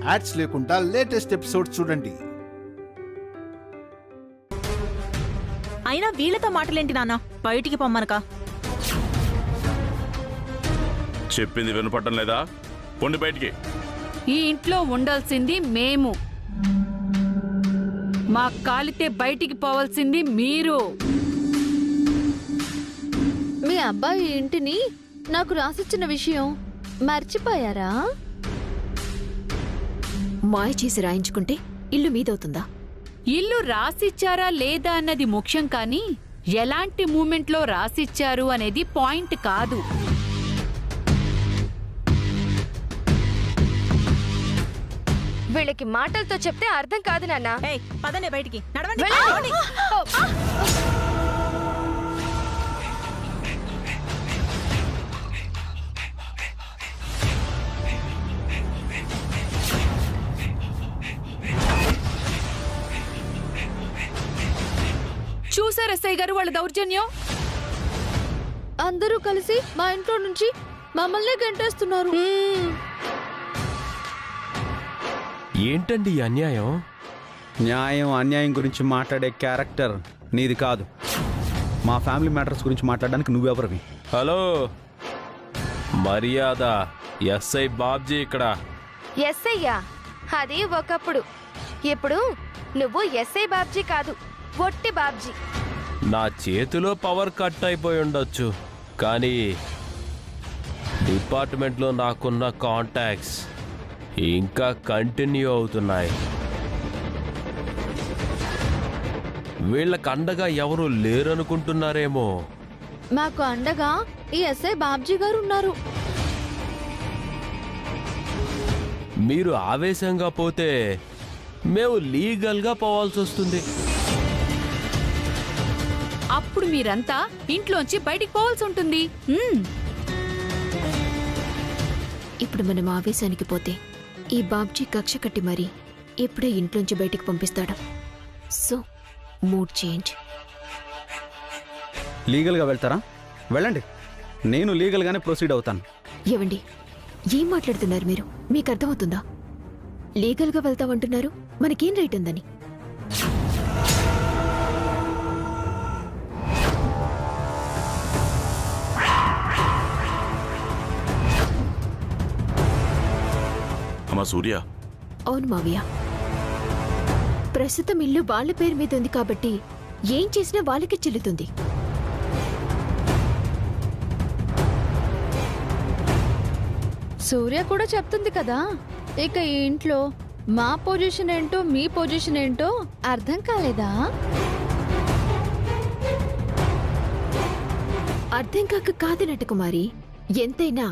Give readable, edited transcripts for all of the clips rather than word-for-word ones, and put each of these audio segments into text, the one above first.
Ads లేకుండా latest episodes చూడండి. అయినా వీళ్ళతో మాటలేంటి నాన్న? బయటికి పొమ్మనక. చెప్పింది వినపడటం లేదా? పొండి బయటికి. ఈ ఇంట్లో ఉండాల్సింది మేము, మా కాలితే బయటికి పోవాల్సింది మీరు. మీ అబ్బాయి ఇంటిని నాకు రాసిచ్చిన విషయం మర్చిపోయారా? మాయ చేసి రాయించుకుంటే ఇల్లు మీదవుతుందా? ఇల్లు రాసిచ్చారా లేదా అన్నది ముఖ్యం, కానీ ఎలాంటి మూమెంట్లో రాసిచ్చారు అనేది పాయింట్ కాదు. వీళ్ళకి మాటలతో చెప్తే అర్థం కాదు నాన్న. పదండి బయటికి, నడవండి. చూసారు ఎస్ఐ గారు వాళ్ళ దౌర్జన్యం? అందరూ కలిసి మా ఇంట్లో నుంచి మమ్మల్ని గంటేస్తున్నారు. ఏంటండి ఈ అన్యాయం? న్యాయం అన్యాయం గురించి మాట్లాడే క్యారెక్టర్ నీది కాదు. మా ఫ్యామిలీ మ్యాటర్స్ గురించి మాట్లాడడానికి నువ్వెవరివి? హలో, మర్యాద. ఎస్ఐ బాబ్జీ ఇక్కడ. ఎస్ఐయా? అది ఒకప్పుడు. ఇప్పుడు నువ్వు ఎస్ఐ బాబ్జీ కాదు, ఒట్టి బాబ్జీ. నా చేతిలో పవర్ కట్ అయిపోయి ఉండొచ్చు, కానీ డిపార్ట్మెంట్లో నాకున్న కాంటాక్ట్స్ ఇంకా కంటిన్యూ అవుతున్నాయి. వీళ్ళకి అండగా ఎవరు లేరనుకుంటున్నారేమో. మాకు అండగా ఈ ఎస్ఐ బాబ్జీ గారు ఉన్నారు. మీరు ఆవేశంగా పోతే మేము లీగల్గా పోవాల్సి వస్తుంది. అప్పుడు మీరంతా ఇంట్లోంచి బయటికి పోవాల్సి ఉంటుంది. ఇప్పుడు మనం ఆవేశానికి పోతే ఈ బాబ్జీ కక్ష కట్టి మరీ ఎప్పుడే ఇంట్లోంచి బయటికి పంపిస్తాడు. So mood change. లీగల్గా వెళ్తారా? వెళ్ళండి, నేను లీగల్గానే ప్రొసీడ్ అవుతాను. ఏవండి, ఏం మాట్లాడుతున్నారు మీరు? మీకు అర్థమవుతుందా? లీగల్గా వెళ్తామంటున్నారు, మనకేం రైట్ ఉందని? అమ్మా సూర్య. అవును మావయ్య, ప్రస్తుతం ఇల్లు వాళ్ళ పేరు మీద ఉంది కాబట్టి ఏం చేసినా వాళ్ళకే చెల్లుతుంది. సూర్య కూడా చెప్తుంది కదా, ఇక ఈ ఇంట్లో మా పొజిషన్ ఏంటో మీ పొజిషన్ ఏంటో అర్థం కాలేదా? అర్థం కాక కాదనట కుమారి, ఎంతైనా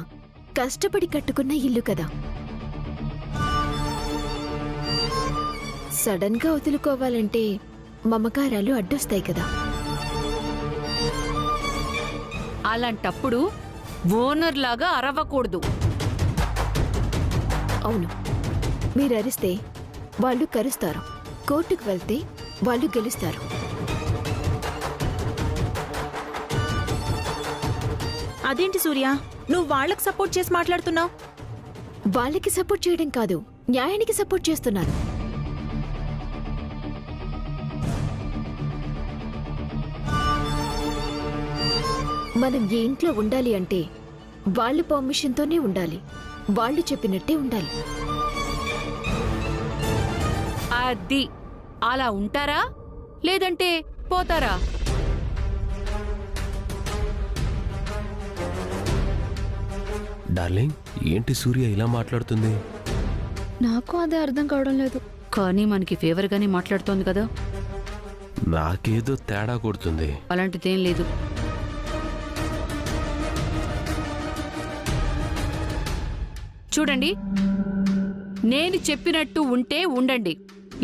కష్టపడి కట్టుకున్న ఇల్లు కదా. సడన్ గా వదులుకోవాలంటే మమకారాలు అడ్డొస్తాయి కదా. అలాంటప్పుడు ఓనర్ లాగా అరవకూడదు. అవును, మీరు అరిస్తే వాళ్ళు కరుస్తారు, కోర్టుకు వెళ్తే వాళ్ళు గెలుస్తారు. అదేంటి సూర్య, నువ్వు వాళ్ళకి సపోర్ట్ చేసి మాట్లాడుతున్నావు? వాళ్ళకి సపోర్ట్ చేయడం కాదు, న్యాయానికి సపోర్ట్ చేస్తున్నాను. మనం ఈ ఇంట్లో ఉండాలి అంటే వాళ్ళ పర్మిషన్తోనే ఉండాలి, వాళ్ళు చెప్పినట్టే ఉండాలి. అది అలా ఉంటారా లేదంటే పోతారా? డార్లింగ్, ఏంటి సూర్య ఇలా మాట్లాడుతుంది? నాకు అదే అర్థం కావడం లేదు. కానీ మనకి ఫేవర్ గానే మాట్లాడుతోంది కదా. నాకేదో తేడా కొడుతుంది. అలాంటిదేం లేదు. చూడండి, నేను చెప్పినట్టు ఉంటే ఉండండి,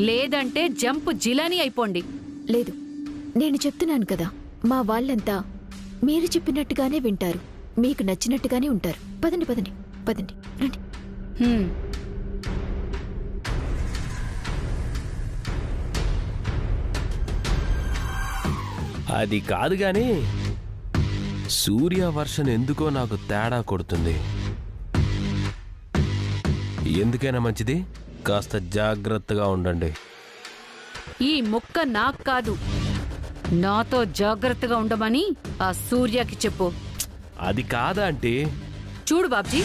లేదంటే జంప్ జిలానీ అయిపోండి. లేదు, నేను చెప్తున్నాను కదా, మా వాళ్ళంతా మీరు చెప్పినట్టుగానే వింటారు, మీకు నచ్చినట్టుగానే ఉంటారు. పదండి పదండి పదండి, రండి. అది కాదు గాని సూర్య వర్షన్ ఎందుకో నాకు తేడా కొడుతుంది. ఎందుకైనా మంచిది కాస్త జాగ్రత్తగా ఉండండి. ఈ ముక్క నాకు కాదు, నాతో జాగ్రత్తగా ఉండమని ఆ సూర్యకి చెప్పు. అది కాదా ఆంటీ? చూడు బాబ్జీ,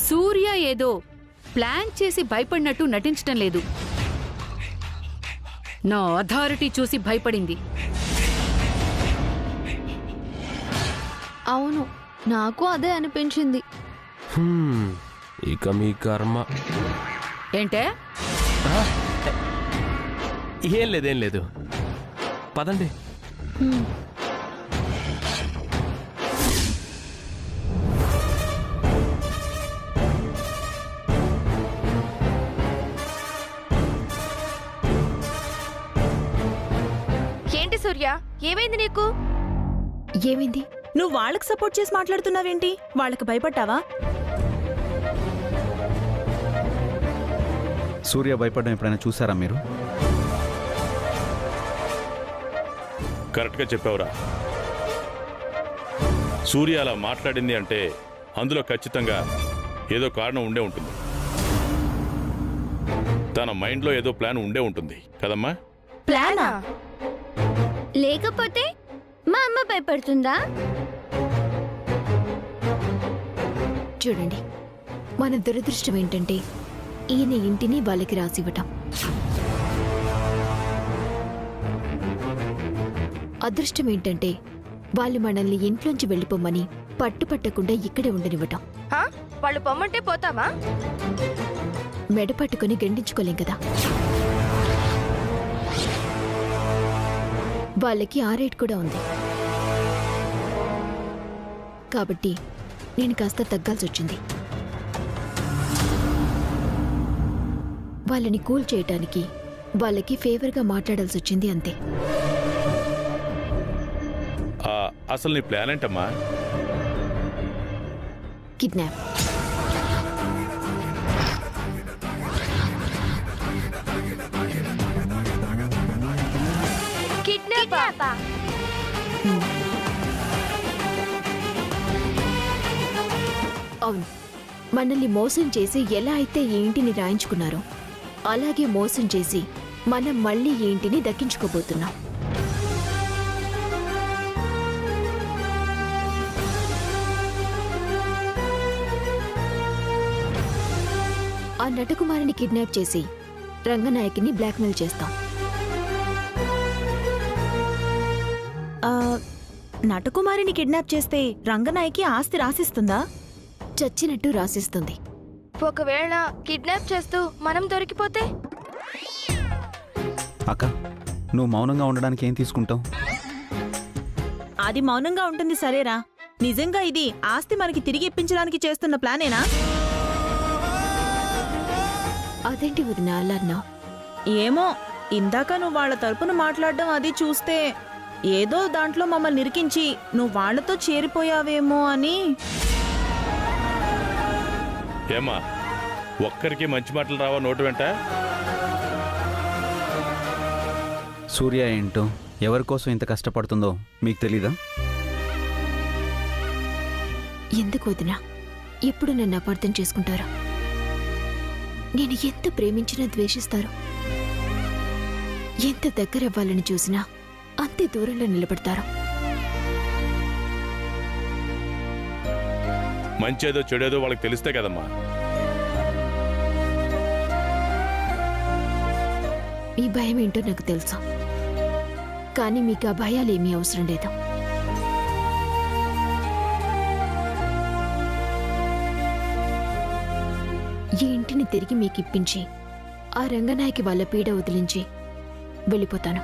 సూర్య ఏదో ప్లాన్ చేసి భయపడినట్టు నటించటం లేదు. నా అథారిటీ చూసి భయపడింది. అవును, నాకు అదే అనిపించింది. ఇక మీ కర్మ. ఏంటే? ఏం లేదు. పదండి. ఏంటి సూర్య, ఏమైంది నీకు? ఏమైంది? నువ్వు వాళ్ళకి సపోర్ట్ చేసి మాట్లాడుతున్నావేంటి? వాళ్ళకి భయపడ్డావా? సూర్య భయపడడం ఎప్పుడైనా చూసారా మీరు? కరెక్ట్గా చెప్పావురా. సూర్య అలా మాట్లాడింది అంటే అందులో ఖచ్చితంగా ఏదో కారణం ఉండే ఉంటుంది. తన మైండ్లో ఏదో ప్లాన్ ఉండే ఉంటుంది కదమ్మా? ప్లానా? లేకపోతే మా అమ్మ భయపడుతుందా? చూడండి, మన దురదృష్టం ఏంటంటే ఈయన ఇంటిని వాళ్ళకి రాసివ్వటం. అదృష్టం ఏంటంటే వాళ్ళు మనల్ని ఇంట్లోంచి వెళ్ళిపోమని పట్టుపట్టకుండా ఇక్కడే ఉండనివ్వటం. హా? వాళ్ళు పొమ్మంటే పోతావా? మెడ పట్టుకుని గండించుకోలేం కదా. వాళ్ళకి ఆ రేట్ కూడా ఉంది కాబట్టి నేను కాస్త తగ్గాల్సి వచ్చింది. వాళ్ళని కూల్ చేయటానికి వాళ్ళకి ఫేవర్గా మాట్లాడాల్సి వచ్చింది, అంతే. అసలు నీ ప్లాన్ ఏంటమ్మా? కిడ్నాప్. కిడ్నాపా? అవును, మనల్ని మోసం చేసి ఎలా అయితే ఈ ఇంటిని రాయించుకున్నారో అలాగే మోసం చేసి మనం మళ్ళీ ఈ ఇంటిని దక్కించుకోబోతున్నాం. ఆ నటకుమారిని కిడ్నాప్ చేసి రంగనాయకిని బ్లాక్మెయిల్ చేస్తాం. నటకుమారిని కిడ్నాప్ చేస్తే రంగనాయకి ఆస్తి రాసిస్తుందా? చచ్చినట్టు రాసిస్తుంది. ఒకవేళ కిడ్నాప్ చేస్తూ మనం దొరికిపోతే? అక్క, నువ్వు మౌనంగా ఉండడానికి ఏం తీసుకుంటావు? అది మౌనంగా ఉంటుంది సరేరా. నిజంగా ఇది ఆస్తి మనకి తిరిగి ఇప్పించడానికి చేస్తున్న ప్లానేనా? అదేంటి వదిన అలా అన్నావ్? ఏమో, ఇందాక నువ్వు వాళ్ళ తరపున మాట్లాడడం అది చూస్తే ఏదో దాంట్లో మమ్మల్ని ఇరికించి నువ్వు వాళ్లతో చేరిపోయావేమో అని. ఏమా, ఒక్కరికి మంచి మాటలు రావా నోటు వెంట? సూర్య ఏంటో ఎవరి కోసం ఇంత కష్టపడుతుందో మీకు తెలీదా? ఎందుకు వదినా ఎప్పుడు నన్ను అపార్థం చేసుకుంటారు? నేను ఎంత ప్రేమించినా ద్వేషిస్తారు. ఎంత దగ్గరవ్వాలని చూసినా అంతే దూరంలో నిలబడతారు. మంచేదో చెడేదో వాళ్ళకి తెలిస్తే కదమ్మా. మీ భయం ఏంటో నాకు తెలుసు, కానీ మీకు ఆ భయాలేమీ అవసరం లేదు. ఈ ఇంటిని తిరిగి మీకు ఇప్పించి ఆ రంగనాయకి వాళ్ళ పీడ వదిలించి వెళ్ళిపోతాను.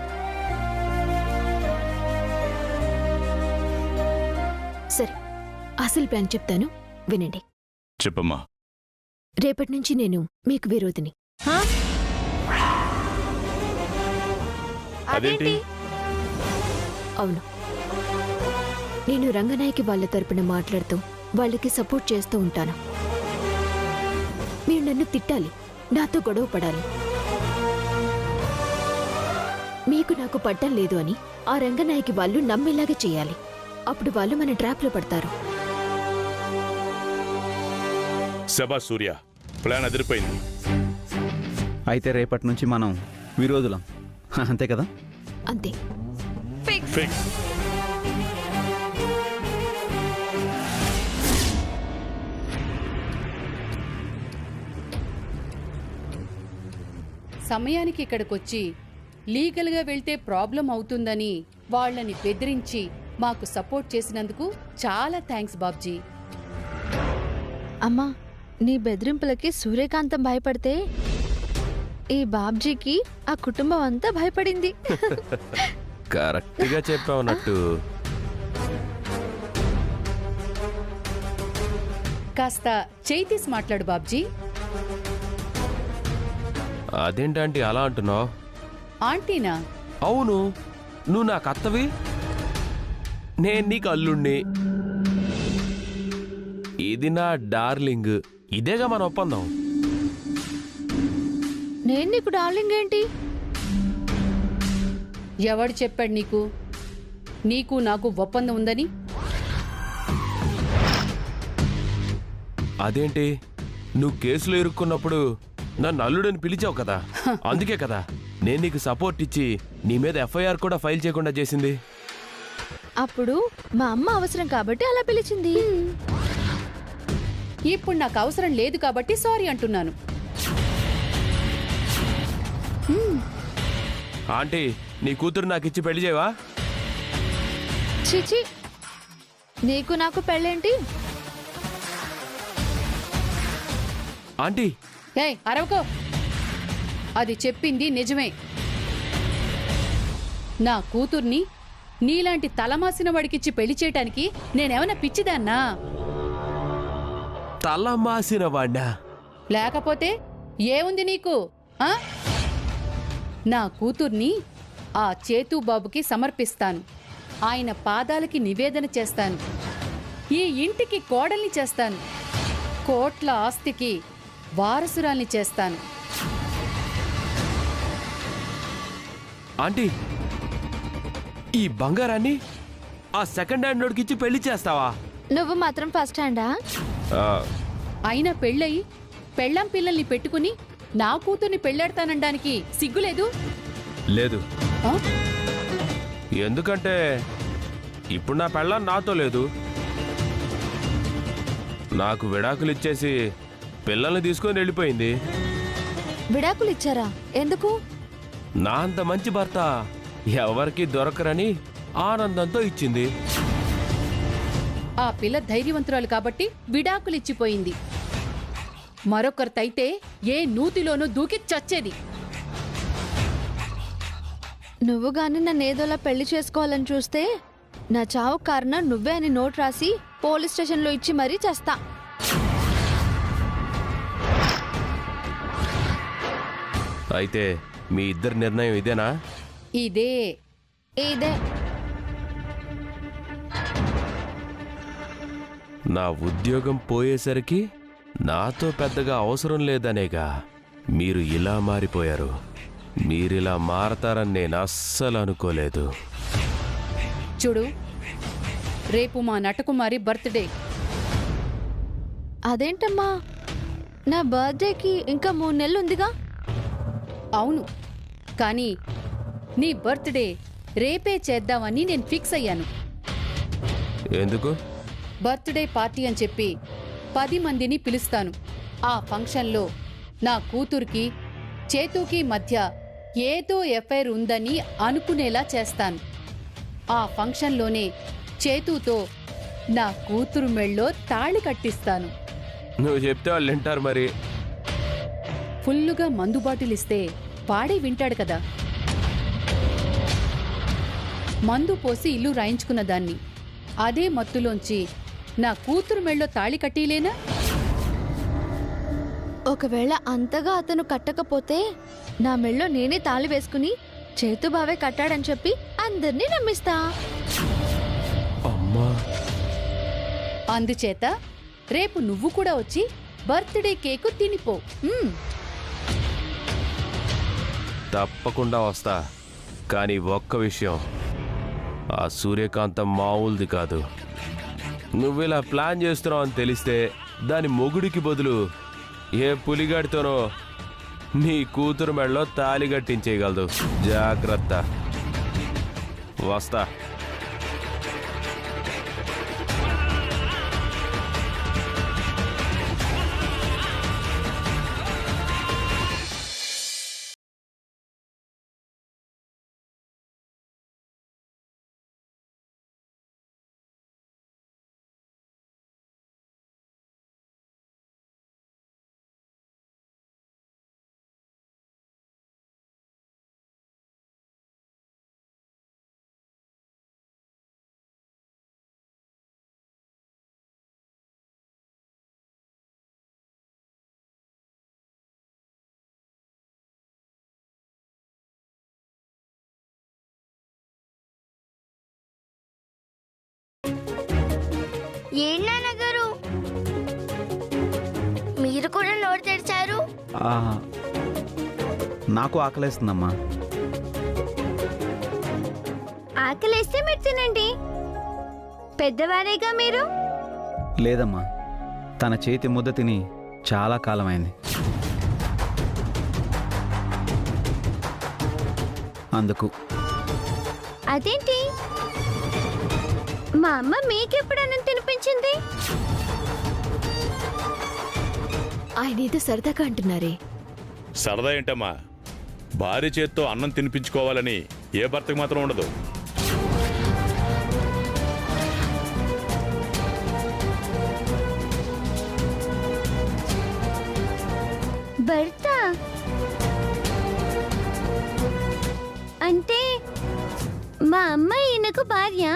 సరే, అసలు ప్లాన్ చెప్తాను, వినండి. చెప్పమ్మా. రేపటి నుంచి నేను మీకు విరోధిని. అదేంటి? అవును, నేను రంగనాయకి వాళ్ళ తరపున మాట్లాడుతూ వాళ్ళకి సపోర్ట్ చేస్తూ ఉంటాను. మీరు నన్ను తిట్టాలి, నాతో గొడవ పడాలి. మీకు నాకు పడ్డం లేదు అని ఆ రంగనాయకి వాళ్ళు నమ్మేలాగా చేయాలి. అప్పుడు వాళ్ళు మన ట్రాప్లో పడతారు. శభాష్ సూర్య, ప్లాన్ అదిరిపోయింది. అయితే రేపటి నుంచి మనం విరోధులం, అంతే కదా? అంతే. ఫిక్స్. సమయానికి ఇక్కడికొచ్చి లీగల్గా వెళ్తే ప్రాబ్లం అవుతుందని వాళ్ళని బెదిరించి మాకు సపోర్ట్ చేసినందుకు చాలా థ్యాంక్స్ బాబ్జీ. అమ్మా, నీ బెదిరింపులకి సూర్యకాంతం భయపడితే ఈ బాబ్జీకి ఆ కుటుంబం అంతా భయపడింది. కరెక్ట్గా చెప్పావున్నట్టు. కాస్త చేయి తీసి మాట్లాడు బాబ్జీ. అదేంటంటే అలా అంటున్నావు? ఆంటీనా? అవును, నువ్వు నాకు అత్తవి, నేను నీకు అల్లుణ్ణి. ఇది నా డార్లింగ్. ఇదేగా మన ఒప్పందం. నేను నీకు డార్లింగ్ ఏంటి? ఎవడు చెప్పాడు నీకు? నీకు నాకు ఒప్పందం ఉందని? అదేంటి, నువ్వు కేసులో ఇరుక్కున్నప్పుడు నన్ను అల్లుడని పిలిచావు కదా, అందుకే కదా నేను నీకు సపోర్ట్ ఇచ్చి నీ మీద ఎఫ్ఐఆర్ కూడా ఫైల్ చేయకుండా చేసింది. అప్పుడు మా అమ్మ అవసరం కాబట్టి అలా పిలిచింది. ఇప్పుడు నాకు అవసరం లేదు కాబట్టి సారీ అంటున్నాను. ఆంటీ, నీ కూతురు నాకు ఇచ్చి పెళ్లి చేయవా? చిచి, నీకు నాకు పెళ్ళేంటి? ఆంటీ, ఏయ్ అరవకో, అది చెప్పింది నిజమే. నా కూతుర్ని నీలాంటి తలమాసిన వాడికిచ్చి పెళ్లి చేయటానికి నేనేమన్నా పిచ్చిదాన్నా? తల మాసిన వాడ్నా? లేకపోతే ఏముంది నీకు? ఆ? నా కూతుర్ని ఆ చేతూబాబుకి సమర్పిస్తాను. ఆయన పాదాలకి నివేదన చేస్తాను. ఈ ఇంటికి కోడల్ని చేస్తాను. కోట్ల ఆస్తికి వారసురాల్ని చేస్తాను. ఆంటీ, ఈ బంగారాన్ని ఆ సెకండ్ హ్యాండ్ నోడికి ఇచ్చి పెళ్లి చేస్తావా? నువ్వు మాత్రం ఫస్ట్ హ్యాండా? అయినా పెళ్ళయి పెళ్ళాం పిల్లల్ని పెట్టుకుని నా కూతుర్ని పెళ్ళాడతానడానికి సిగ్గులేదు? లేదు. ఆ? ఎందుకంటే ఇప్పుడు నా పెళ్ళాం నాతో లేదు. నాకు విడాకులు ఇచ్చేసి పిల్లల్ని తీసుకొని వెళ్ళిపోయింది. విడాకులు ఇచ్చారా? ఎందుకు? నా అంత మంచి భర్త ఎవరికి దొరకరని ఆనందంతో ఇచ్చింది. ఆ పిల్ల ధైర్యవంతురాలు కాబట్టి విడాకులిచ్చిపోయింది. మరొకరితైతే ఏ నూతిలోనూ దూకి చచ్చేది. నువ్వు గాని నన్ను ఏదోలా పెళ్లి చేసుకోవాలని చూస్తే నా చావు కారణం నువ్వే అని నోట్ రాసి పోలీస్ స్టేషన్లో ఇచ్చి మరీ చేస్తా. అయితే మీ ఇద్దరి నిర్ణయం ఇదేనా? ఇదే. ఇదే. నా ఉద్యోగం పోయేసరికి నాతో పెద్దగా అవసరం లేదనేగా మీరు ఇలా మారిపోయారు. మీరిలా మారతారని నేను అస్సలు అనుకోలేదు. చూడు, రేపు మా నటకుమారి బర్త్డే. అదేంటమ్మా, నా బర్త్డేకి ఇంకా 3 నెలలు ఉందిగా? అవును, కానీ నీ బర్త్డే రేపే చేద్దామని నేను ఫిక్స్ అయ్యాను. ఎందుకు? బర్త్డే పార్టీ అని చెప్పి 10 మందిని పిలుస్తాను. ఆ ఫంక్షన్లో నా కూతురికి చేతూకి మధ్య ఏదో ఎఫ్ఐఆర్ ఉందని అనుకునేలా చేస్తాను. ఆ ఫంక్షన్లోనే చేతూతో నా కూతురు మెళ్ళో తాళి కట్టిస్తాను. నువ్వు చెప్తే వాళ్ళు వింటారు మరి. ఫుల్లుగా మందు బాటిలిస్తే వాడే వింటాడు కదా. మందు పోసి ఇల్లు రాయించుకున్న దాన్ని అదే మత్తులోంచి నా కూతురు మెళ్ళో తాళి కట్టిలేనా? ఒకవేళ అంతగా అతను కట్టకపోతే నా మెళ్ళో నేనే తాళి వేసుకుని చేతుబావే కట్టాడని చెప్పి అందరినీ నమ్మిస్తా. అమ్మా, అందుచేత రేపు నువ్వు కూడా వచ్చి బర్త్డే కేకు తినిపో. తప్పకుండా వస్తా. కానీ ఒక్క విషయం, ఆ సూర్యకాంతం మామూలుది కాదు. నువ్వు ఇలా ప్లాన్ చేస్తున్నావు అని తెలిస్తే దాని మొగుడికి బదులు ఏ పులిగాడితోనో నీ కూతురు మెడలో తాళి కట్టించేయగలదు. జాగ్రత్త. వస్తా. ఏం నాన్నగారు మీరు కూడా నోరు తెరిచారు? నాకు ఆకలేస్తుందమ్మా. ఆకలేస్తే మీరు తినండి, పెద్దవారేగా మీరు. లేదమ్మా, తన చేతి ముద్ద తిని చాలా కాలమైంది. అందుకు. అదేంటి, మా అమ్మ మీకెప్పుడు అన్నం తినిపించింది? ఆయన ఏదో సరదాగా అంటున్నారే. సరదా ఏంటమ్మా, భార్య చేత్తో అన్నం తినిపించుకోవాలని ఏ భర్తకు మాత్రం ఉండదు. భర్త అంటే మా అమ్మ ఈయనకు భార్య?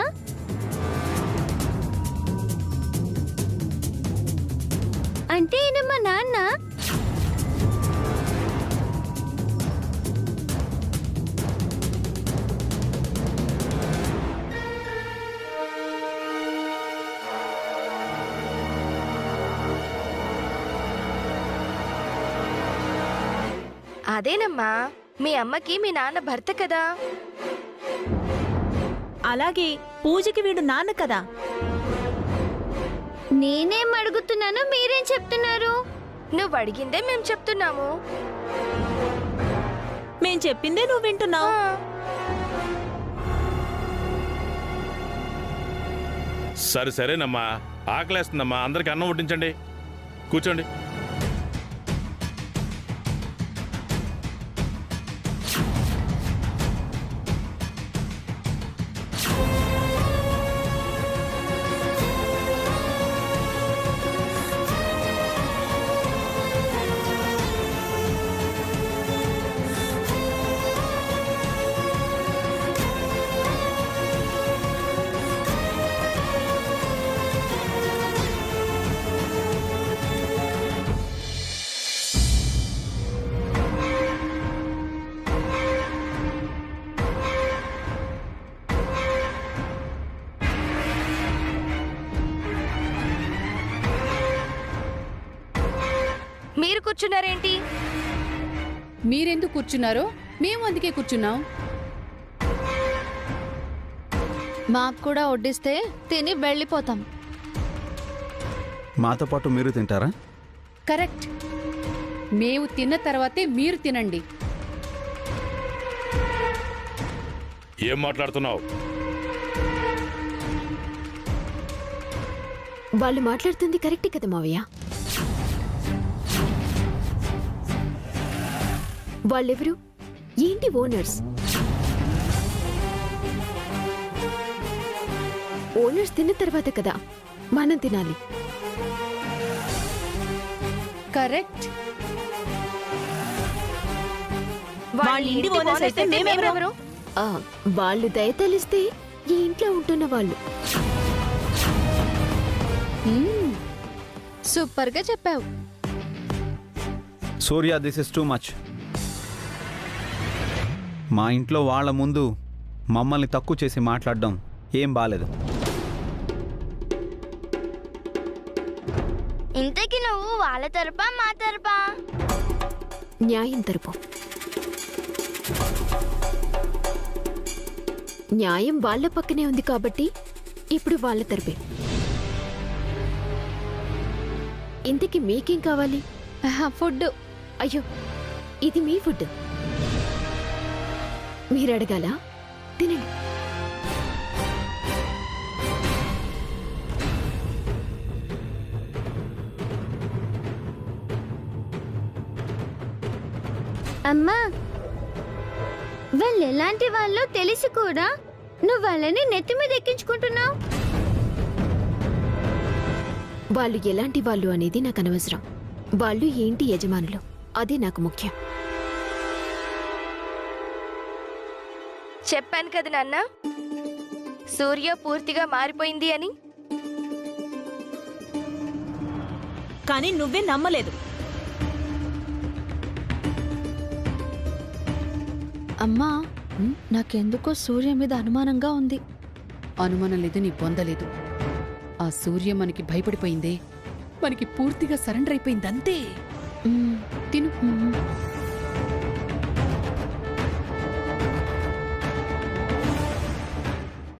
అంటే ఈయన మా నాన్న? అదేనమ్మా, మీ అమ్మకి మీ నాన్న భర్త కదా. అలాగే పూజకి వీడు నాన్న కదా. నేనేం అడుగుతున్నాను, మీరేం చెప్తున్నారు? నువ్వు అడిగిందే మేం చెప్తున్నాము. మేం చెప్పిందే నువ్వు వింటున్నావు. సరేనమ్మా, ఆకలేస్తుందమ్మా, అందరికి అన్నం వడ్డించండి. కూర్చోండి. మీరు కూర్చున్నారేంటి? మీరెందుకు కూర్చున్నారో మేము అందుకే కూర్చున్నాం. మాకు కూడా వడ్డిస్తే తిని వెళ్ళిపోతాం. మాతో పాటు మీరు తింటారా? కరెక్ట్. మేము తిన్న తర్వాతే మీరు తినండి. ఏం మాట్లాడుతున్నావు? వాళ్ళు మాట్లాడుతుంది కరెక్టే కదా మావయ్య. వాళ్ళెవరు? ఏంటి ఓనర్స్? ఓనర్స్ తిన్న తర్వాత కదా మనం తినాలి. కరెక్ట్. వాళ్ళ ఇంటి ఓనర్స్ అయితే మేమెవరు? వాళ్ళు దయతలిస్తే ఈ ఇంట్లో ఉంటున్న వాళ్ళు. సూపర్గా చెప్పావు Surya. This is too much. మా ఇంట్లో వాళ్ళ ముందు మమ్మల్ని తక్కువ చేసి మాట్లాడడం ఏం బాలేదు. ఇంతకి నువ్వు వాళ్ళ తరపా మా తరపా? న్యాయం తరపు. న్యాయం వాళ్ళ పక్కనే ఉంది కాబట్టి ఇప్పుడు వాళ్ళ తరపే. ఇంతకీ మీకేం కావాలి? ఫుడ్. అయ్యో ఇది మీ ఫుడ్, మీరు అడగాల? తినండి. అమ్మా, వాళ్ళు ఎలాంటి వాళ్ళో తెలిసి కూడా నువ్వు వాళ్ళని నెత్తి మీద ఎక్కించుకుంటున్నావు. వాళ్ళు ఎలాంటి వాళ్ళు అనేది నాకు అనవసరం. వాళ్ళు ఏంటి యజమానులు, అదే నాకు ముఖ్యం. చెప్పాను కదా నాన్న, సూర్య పూర్తిగా మారిపోయింది అని. కానీ నువ్వే నమ్మలేదు. అమ్మా, నాకెందుకో సూర్య మీద అనుమానంగా ఉంది. అనుమానం లేదు, నీ పొందలేదు. ఆ సూర్య మనకి భయపడిపోయిందే, మనకి పూర్తిగా సరెండర్ అయిపోయింది అంతే.